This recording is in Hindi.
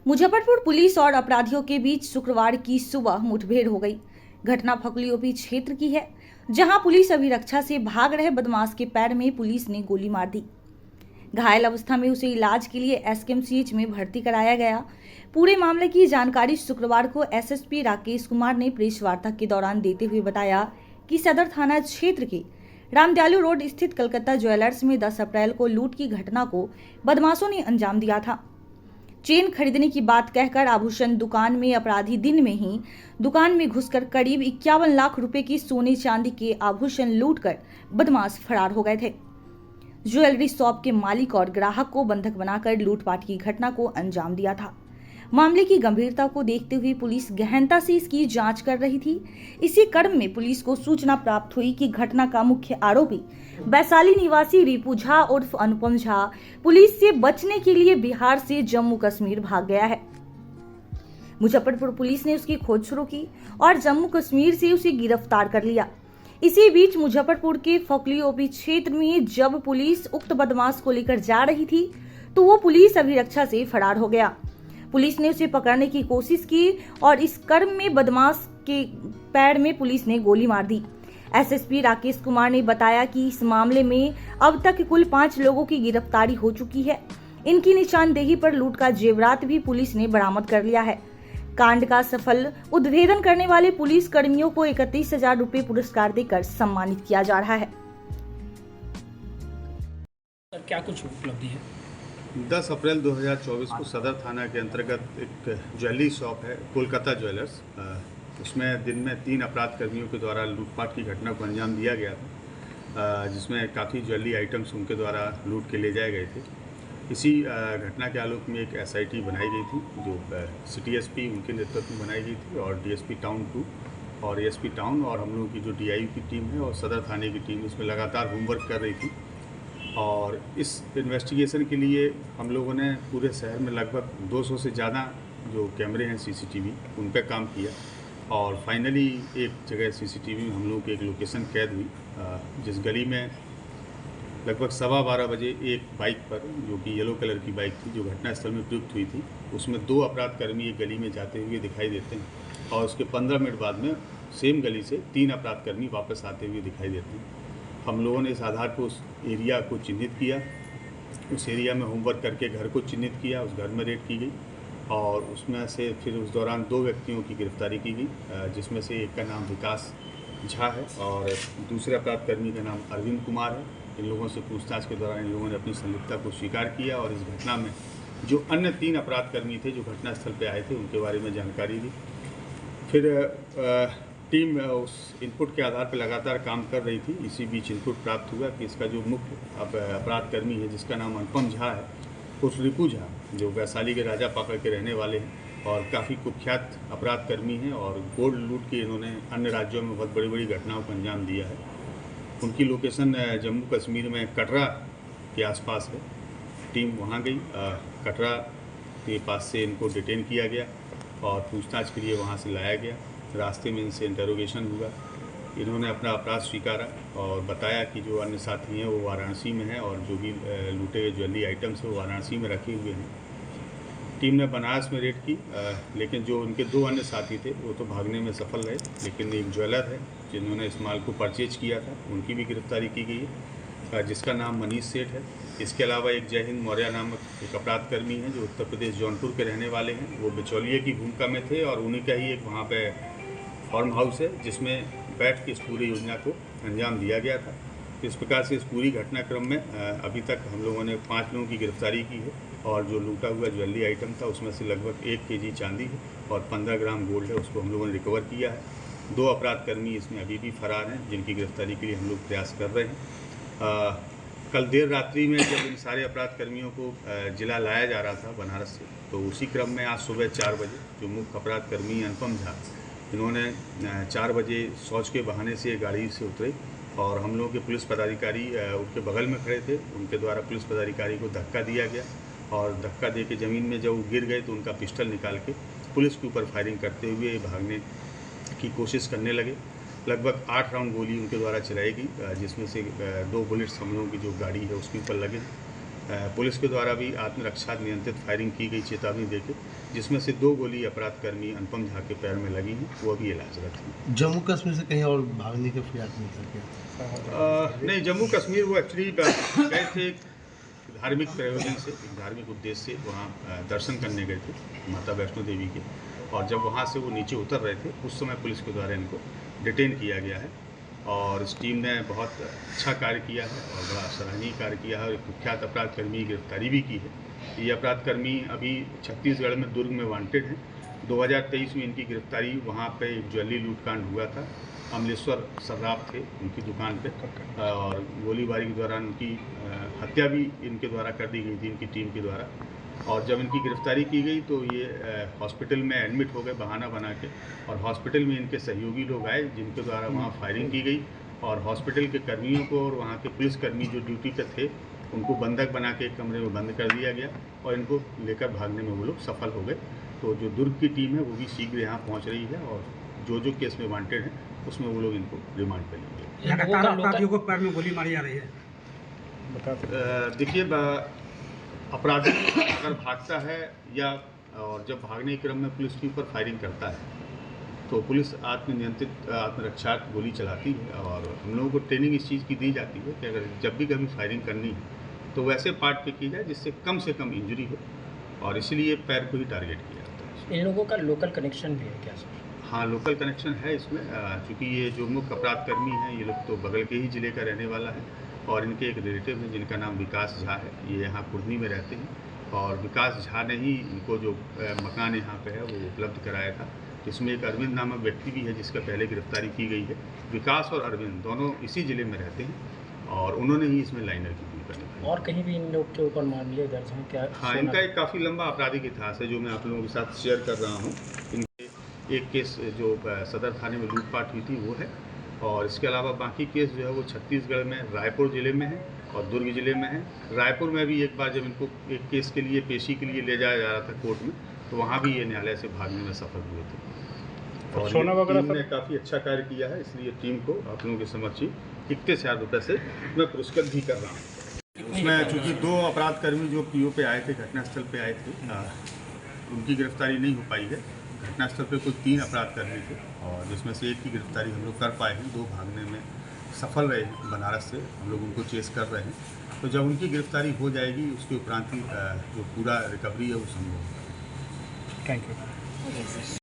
मुजफ्फरपुर पुलिस और अपराधियों के बीच शुक्रवार की सुबह मुठभेड़ हो गई। घटना फकलियोपी क्षेत्र की है, जहां पुलिस अभिरक्षा से भाग रहे बदमाश के पैर में पुलिस ने गोली मार दी। घायल अवस्था में उसे इलाज के लिए एसकेएमसीएच में भर्ती कराया गया। पूरे मामले की जानकारी शुक्रवार को एसएसपी राकेश कुमार ने प्रेस वार्ता के दौरान देते हुए बताया कि सदर थाना क्षेत्र के रामदयालु रोड स्थित कलकत्ता ज्वेलर्स में 10 अप्रैल को लूट की घटना को बदमाशों ने अंजाम दिया था। चेन खरीदने की बात कहकर आभूषण दुकान में अपराधी दिन में ही दुकान में घुसकर करीब 51 लाख रुपए की सोने चांदी के आभूषण लूटकर बदमाश फरार हो गए थे। ज्वेलरी शॉप के मालिक और ग्राहक को बंधक बनाकर लूटपाट की घटना को अंजाम दिया था। मामले की गंभीरता को देखते हुए पुलिस गहनता से इसकी जांच कर रही थी। इसी क्रम में पुलिस को सूचना प्राप्त हुई कि घटना का मुख्य आरोपी वैशाली निवासी रिपू झा उर्फ अनुपम झा पुलिस से बचने के लिए बिहार से जम्मू कश्मीर भाग गया है। मुजफ्फरपुर पुलिस ने उसकी खोज शुरू की और जम्मू कश्मीर से उसे गिरफ्तार कर लिया। इसी बीच मुजफ्फरपुर के फकलियोपी क्षेत्र में जब पुलिस उक्त बदमाश को लेकर जा रही थी तो वो पुलिस अभिरक्षा से फरार हो गया। पुलिस ने उसे पकड़ने की कोशिश की और इस क्रम में बदमाश के पैर में पुलिस ने गोली मार दी। एसएसपी राकेश कुमार ने बताया कि इस मामले में अब तक कुल 5 लोगों की गिरफ्तारी हो चुकी है। इनकी निशानदेही पर लूट का जेवरात भी पुलिस ने बरामद कर लिया है। कांड का सफल उद्भेदन करने वाले पुलिस कर्मियों को 31,000 रुपए पुरस्कार देकर सम्मानित किया जा रहा है। क्या कुछ उपलब्धि है? 10 अप्रैल 2024 को सदर थाना के अंतर्गत एक ज्वेलरी शॉप है कोलकाता ज्वेलर्स, उसमें दिन में 3 अपराध कर्मियों के द्वारा लूटपाट की घटना को अंजाम दिया गया था, जिसमें काफ़ी ज्वेलरी आइटम्स उनके द्वारा लूट के ले जाए गए थे। इसी घटना के आलोक में एक एसआईटी बनाई गई थी जो सिटी एसपी उनके नेतृत्व में बनाई गई थी और डीएसपी टाउन 2 और एएसपी टाउन और हम लोगों की जो डीआईयू की टीम है और सदर थाने की टीम इसमें लगातार होमवर्क कर रही थी। और इस इन्वेस्टिगेशन के लिए हम लोगों ने पूरे शहर में लगभग 200 से ज़्यादा जो कैमरे हैं सीसीटीवी उन पर काम किया और फाइनली एक जगह सीसीटीवी में हम लोगों की एक लोकेशन कैद हुई, जिस गली में लगभग 12:15 बजे एक बाइक पर, जो कि येलो कलर की बाइक थी जो घटनास्थल में प्रयुक्त हुई थी, उसमें 2 अपराध कर्मी एक गली में जाते हुए दिखाई देते हैं और उसके 15 मिनट बाद में सेम गली से 3 अपराध कर्मी वापस आते हुए दिखाई देते हैं। हम लोगों ने इस आधार पर उस एरिया को चिन्हित किया, उस एरिया में होमवर्क करके घर को चिन्हित किया, उस घर में रेड की गई और उसमें से फिर उस दौरान 2 व्यक्तियों की गिरफ्तारी की गई, जिसमें से एक का नाम विकास झा है और दूसरे अपराध कर्मी का नाम अरविंद कुमार है। इन लोगों से पूछताछ के दौरान इन लोगों ने अपनी संलिप्तता को स्वीकार किया और इस घटना में जो अन्य 3 अपराध कर्मी थे जो घटनास्थल पर आए थे उनके बारे में जानकारी दी। फिर टीम उस इनपुट के आधार पर लगातार काम कर रही थी। इसी बीच इनपुट प्राप्त हुआ कि इसका जो मुख्य अपराध कर्मी है जिसका नाम अनुपम झा है, उस रिपू झा जो वैशाली के राजा पाकड़ के रहने वाले हैं और काफ़ी कुख्यात अपराध कर्मी हैं और गोल्ड लूट के इन्होंने अन्य राज्यों में बहुत बड़ी बड़ी घटनाओं को अंजाम दिया है। उनकी लोकेशन जम्मू कश्मीर में कटरा के आसपास है। टीम वहाँ गई, कटरा के पास से इनको डिटेन किया गया और पूछताछ के लिए वहाँ से लाया गया। रास्ते में इनसे इंटरोगेशन हुआ, इन्होंने अपना अपराध स्वीकारा और बताया कि जो अन्य साथी हैं वो वाराणसी में हैं और जो भी लूटे हुए ज्वेलरी आइटम्स हैं वो वाराणसी में रखे हुए हैं। टीम ने बनारस में रेड की, लेकिन जो उनके 2 अन्य साथी थे वो तो भागने में सफल रहे, लेकिन एक ज्वेलर है जिन्होंने इस माल को परचेज किया था, उनकी भी गिरफ्तारी की गई है, जिसका नाम मनीष सेठ है। इसके अलावा एक जय हिंद मौर्य नामक एक अपराध कर्मी हैं जो उत्तर प्रदेश जौनपुर के रहने वाले हैं। वो बिचौलिए की भूमिका में थे और उन्हीं का ही एक वहाँ पे फार्म हाउस है जिसमें बैठ के इस पूरी योजना को अंजाम दिया गया था। इस प्रकार से इस पूरी घटनाक्रम में अभी तक हम लोगों ने 5 लोगों की गिरफ्तारी की है और जो लूटा हुआ ज्वेलरी आइटम था उसमें से लगभग 1 केजी चांदी है और 15 ग्राम गोल्ड है, उसको हम लोगों ने रिकवर किया है। 2 अपराध कर्मी इसमें अभी भी फरार हैं जिनकी गिरफ्तारी के लिए हम लोग प्रयास कर रहे हैं। कल देर रात्रि में जब इन सारे अपराध कर्मियों को जिला लाया जा रहा था बनारस से, तो उसी क्रम में आज सुबह 4 बजे जो मुख्य अपराध कर्मी अनुपम झा, इन्होंने 4 बजे शौच के बहाने से गाड़ी से उतरे और हम लोगों के पुलिस पदाधिकारी उनके बगल में खड़े थे, उनके द्वारा पुलिस पदाधिकारी को धक्का दिया गया और धक्का दे के ज़मीन में जब वो गिर गए तो उनका पिस्टल निकाल के पुलिस के ऊपर फायरिंग करते हुए भागने की कोशिश करने लगे। लगभग 8 राउंड गोली उनके द्वारा चलाई गई, जिसमें से 2 बुलेट्स हम लोगों की जो गाड़ी है उसके ऊपर लगे पुलिस के द्वारा भी आत्मरक्षा नियंत्रित फायरिंग की गई चेतावनी देके, जिसमें से 2 गोली अपराधकर्मी अनुपम झा के पैर में लगी हैं, वो अभी इलाजरत हैं। जम्मू कश्मीर से कहीं और भागने के प्रयास नहीं था क्या? नहीं, जम्मू कश्मीर वो एक्चुअली गए थे धार्मिक प्रयोजन से, एक धार्मिक उद्देश्य से वहाँ दर्शन करने गए थे माता वैष्णो देवी के, और जब वहाँ से वो नीचे उतर रहे थे उस समय पुलिस के द्वारा इनको डिटेन किया गया है और इस टीम ने बहुत अच्छा कार्य किया है और बड़ा सराहनीय कार्य किया है और एक कुख्यात अपराधकर्मी की गिरफ्तारी भी की है। ये अपराधकर्मी अभी छत्तीसगढ़ में दुर्ग में वांटेड हैं। 2023 में इनकी गिरफ्तारी वहाँ पे एक ज्वेलरी लूटकांड हुआ था, अमलेश्वर सर्राफ थे उनकी दुकान पे, और गोलीबारी के दौरान उनकी हत्या भी इनके द्वारा कर दी गई थी, इनकी टीम के द्वारा। और जब इनकी गिरफ्तारी की गई तो ये हॉस्पिटल में एडमिट हो गए बहाना बना के, और हॉस्पिटल में इनके सहयोगी लोग आए जिनके द्वारा वहाँ फायरिंग की गई और हॉस्पिटल के कर्मियों को और वहाँ के पुलिसकर्मी जो ड्यूटी पे थे उनको बंधक बना के एक कमरे में बंद कर दिया गया और इनको लेकर भागने में वो लोग सफल हो गए। तो जो दुर्ग की टीम है वो भी शीघ्र यहाँ पहुँच रही है और जो केस में वांटेड है उसमें वो लोग इनको रिमांड पर लेंगे। लगातार अपराधियों को पैर में गोली मारी जा रही है। देखिए, अपराधी अगर भागता है या और जब भागने के क्रम में पुलिस के ऊपर फायरिंग करता है तो पुलिस आत्मनियंत्रित आत्मरक्षा गोली चलाती है और हम लोगों को ट्रेनिंग इस चीज़ की दी जाती है कि अगर जब भी कभी फायरिंग करनी है तो वैसे पार्ट पे की जाए जिससे कम से कम इंजरी हो, और इसीलिए पैर को ही टारगेट किया जाता है। इन लोगों का लोकल कनेक्शन भी है क्या सर? हाँ, लोकल कनेक्शन है इसमें, चूँकि ये जो मुख्य अपराधकर्मी हैं ये लोग तो बगल के ही ज़िले का रहने वाला है और इनके एक रिलेटिव हैं जिनका नाम विकास झा है, ये यहाँ कुर्नी में रहते हैं और विकास झा ने ही इनको जो मकान यहाँ पे है वो उपलब्ध कराया था। इसमें एक अरविंद नामक व्यक्ति भी है जिसका पहले गिरफ्तारी की गई है। विकास और अरविंद दोनों इसी ज़िले में रहते हैं और उन्होंने ही इसमें लाइनर की भूमिका निभाई। और कहीं भी इन लोग के ऊपर मामले दर्ज हैं क्या? हाँ, इनका एक काफ़ी लंबा आपराधिक इतिहास है जो मैं आप लोगों के साथ शेयर कर रहा हूँ। इनके एक केस जो सदर थाने में लूटपाट हुई थी वो है, और इसके अलावा बाकी केस जो है वो छत्तीसगढ़ में रायपुर ज़िले में है और दुर्ग ज़िले में है। रायपुर में भी एक बार जब इनको एक केस के लिए पेशी के लिए ले जाया जा रहा था कोर्ट में तो वहाँ भी ये न्यायालय से भागने में सफल हुए थे और टीम ने काफ़ी अच्छा कार्य किया है, इसलिए टीम को आप लोगों के समक्ष 61,000 रुपये से मैं पुरस्कृत भी कर रहा हूँ। उसमें चूँकि 2 अपराधकर्मी जो पीओ पे आए थे, घटनास्थल पे आए थे, उनकी गिरफ्तारी नहीं हो पाई है। घटनास्थल पे कुल 3 अपराधकर्मी थे और जिसमें से एक की गिरफ्तारी हम लोग कर पाए हैं, 2 भागने में सफल रहे हैं बनारस से, हम लोग उनको चेस कर रहे हैं। तो जब उनकी गिरफ्तारी हो जाएगी उसके उपरांत ही जो पूरा रिकवरी है वो संभव होगा। Thank you.